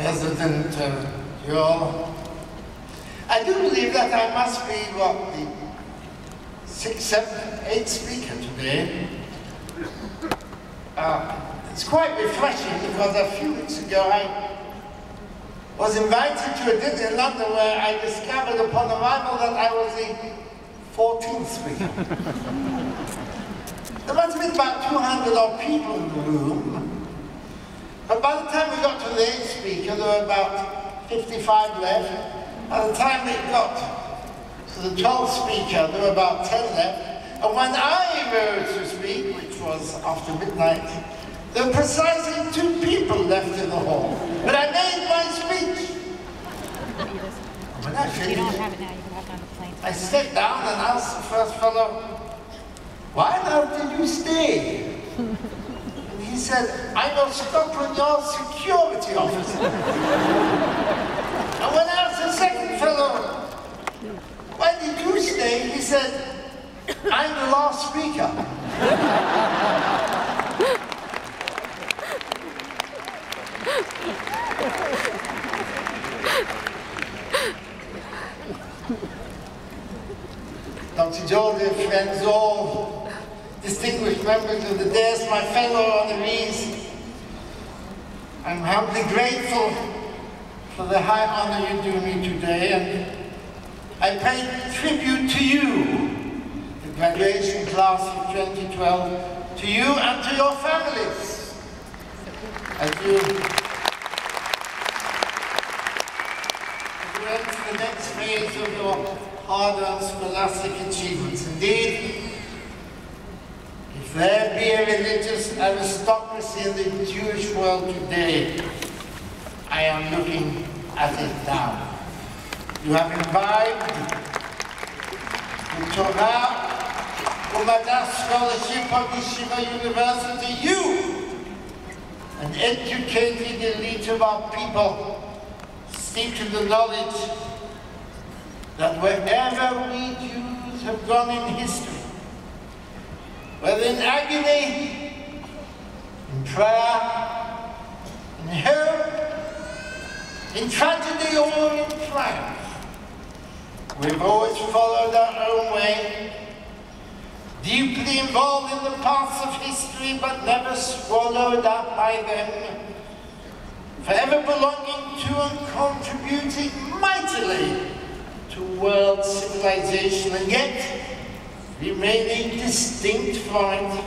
President Joel. I do believe that I must be, what, the 6th, 7th, 8th speaker today. It's quite refreshing because a few weeks ago I was invited to a dinner in London where I discovered upon arrival that I was the 14th speaker. There must have been about 200 odd people in the room, but by the time we got to the 8th speaker there were about 55 left. By the time we got to the 12th speaker there were about 10 left. And when I rose to speak, which was after midnight, there were precisely 2 people left in the hall. But I made my speech. When I finished, I stepped down and asked the first fellow, "Why now did you stay?" And he said, "I'm of Scotland Yard security officer." And when I asked the second fellow, "Why did you stay?" he said, "I'm the last speaker." Dr. Joel, dear friends, all distinguished members of the dais, my fellow honorees, I'm humbly grateful for the high honor you do me today, and I pay tribute to you, the graduation class of 2012, to you and to your families, as you enter the next phase of your hard-earned scholastic achievements. Indeed, if there be a religious aristocracy in the Jewish world today, I am looking at it now. You have imbibed the Torah, Umadah scholarship of Yeshiva University, you, an educated elite of our people, steeped in the knowledge that wherever we Jews have gone in history, whether in agony, in prayer, in hope, in tragedy or in triumph, we've always followed our own way, deeply involved in the paths of history but never swallowed up by them, forever belonging to and contributing mightily to world civilization, and yet remaining distinct from it,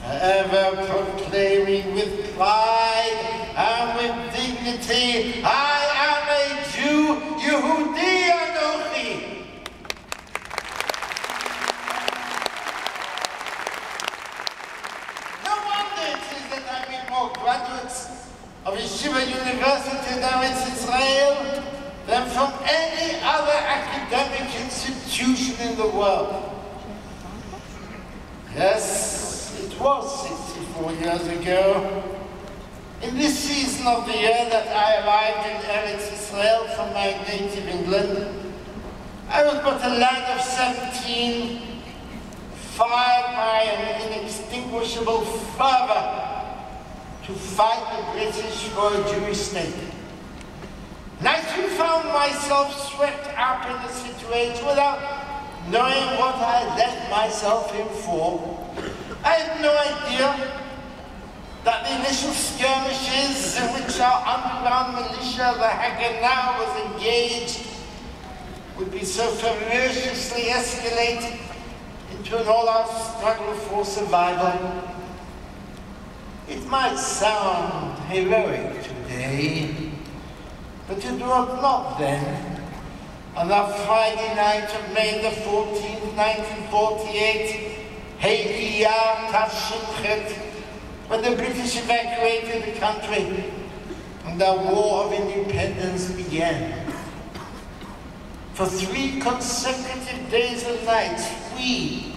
forever proclaiming with pride and with dignity, "I am a Jew, Yehudi Anochi." No wonder it is that I meet more graduates of Yeshiva University now in Israel than from any other academic institution in the world. Yes, it was 64 years ago, in this season of the year, that I arrived in Eretz Israel from my native England. I was but a lad of 17, fired by an inextinguishable fervor to fight the British for a Jewish state. And I soon found myself swept up in the situation without knowing what I had let myself in for. I had no idea that the initial skirmishes in which our underground militia, the Haganah, was engaged would be so ferociously escalated into an all-out struggle for survival. It might sound heroic today, but it was not then. On that Friday night of May the 14th, 1948, Hey Iyar Tavshin, when the British evacuated the country and the War of Independence began. For 3 consecutive days and nights, we,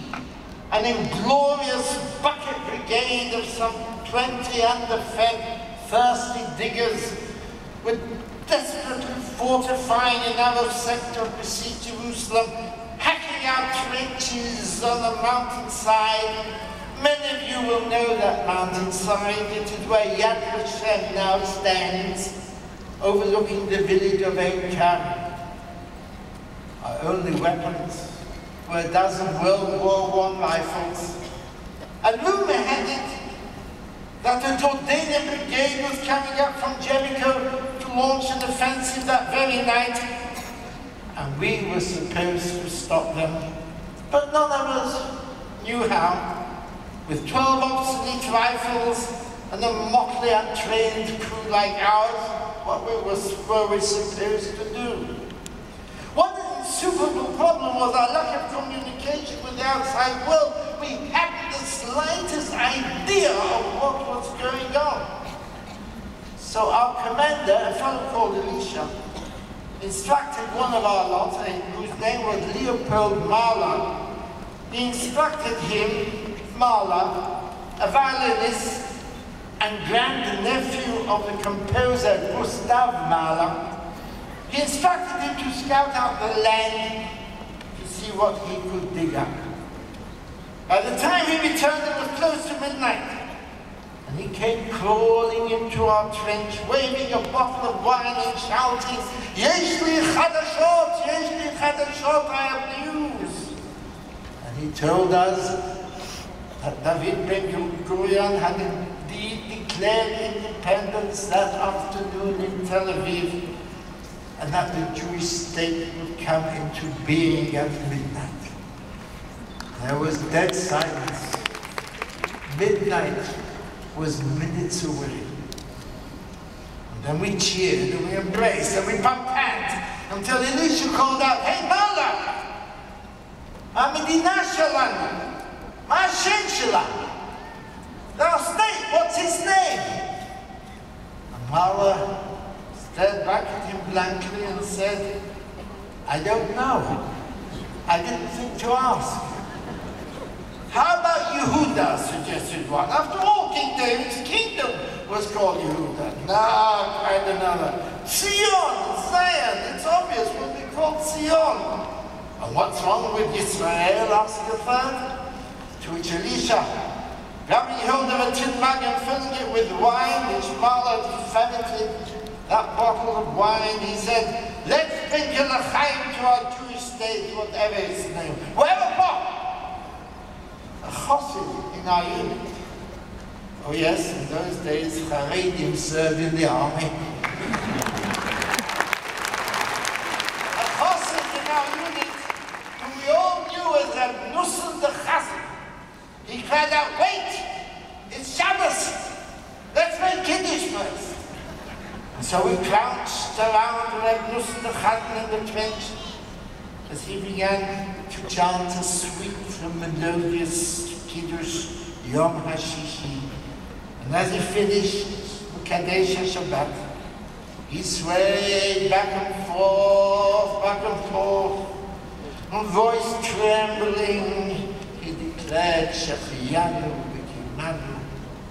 an inglorious bucket brigade of some 20 underfed, thirsty diggers, were desperately fortifying a narrow sector of besieged Jerusalem, hacking out trenches on the mountainside, Many of you will know that mountainside. It is where Yad Vashem now stands, overlooking the village of Ein Kerem. Our only weapons were a dozen World War I rifles. And rumor had it that the Jordanian Brigade was coming up from Jericho to launch an offensive that very night, and we were supposed to stop them. But none of us knew how. With 12 obsolete rifles and a motley untrained crew like ours, what were we supposed to do? One insuperable problem was our lack of communication with the outside world. We hadn't the slightest idea of what was going on. So our commander, a fellow called Elisha, instructed one of our lot, whose name was Leopold Mahler. He instructed him, Mahler, a violinist and grand-nephew of the composer Gustav Mahler, he instructed him to scout out the land to see what he could dig up. By the time he returned, it was close to midnight, and he came crawling into our trench, waving a bottle of wine and shouting, "Yesh li chadashot, yesh li chadashot, I have news." And he told us that David Ben-Gurion had indeed declared independence that afternoon in Tel Aviv, and that the Jewish state would come into being at midnight. There was dead silence. Midnight was minutes away. And then we cheered and we embraced and we pumped hands until Elisha called out, "Hey, Mahler! Amedina Shalanu! Ma Shem Shalanu! Our state, what's his name?" And Mahler stared back at him blankly and said, "I don't know. I didn't think to ask." "How about Yehuda?" suggested one. "After all, King David's kingdom was called Yehuda." "No," cried another. "Zion, Zion, it's obvious, we'll be called Zion." "And what's wrong with Yisrael?" asked a third. To which Elisha, grabbing hold of a tin mug and filling it with wine, which Mahler fermented that bottle of wine, he said, "Let's bring a l'chaim to our Jewish state, whatever his name. Whoever bought a chassid in our unit." Oh yes, in those days, Charedim served in the army. A chassid in our unit, who we all knew as Reb Nussan the Chassid. He cried out, "Wait! It's Shabbos! Let's make Kiddush first." And so we crouched around Reb Nussan the Chassid in the trench as he began to chant a sweet and melodious Kiddush Yom HaShishi. And as he finished Kadesh HaShabbat, he swayed back and forth, and voice trembling, he declared, "Shechiyanu v'kimanu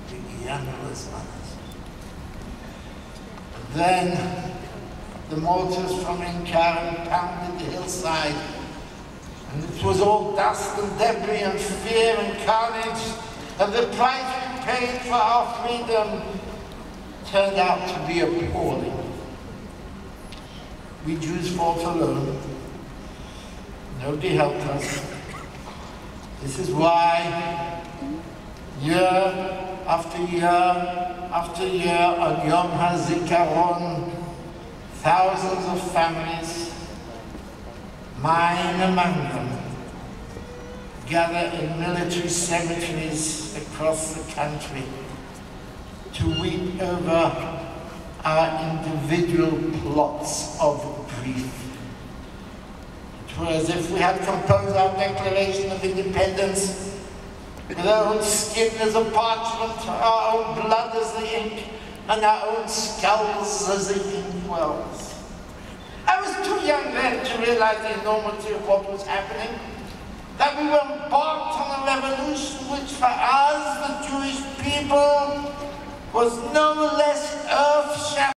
v'giyanu l'zmanas." Then the mortars from Ein Kerem pounded the hillside, and it was all dust and debris and fear and carnage, and the price we paid for our freedom turned out to be appalling. We Jews fought alone. Nobody helped us. This is why year after year after year on Yom HaZikaron, thousands of families, mine among them, gather in military cemeteries across the country to weep over our individual plots of grief. It was as if we had composed our Declaration of Independence with our own skin as a parchment, our own blood as the ink, and our own skulls as the ink wells. I was too young then to realize the enormity of what was happening, that we were embarked on a revolution which for us, the Jewish people, was no less earth-shattering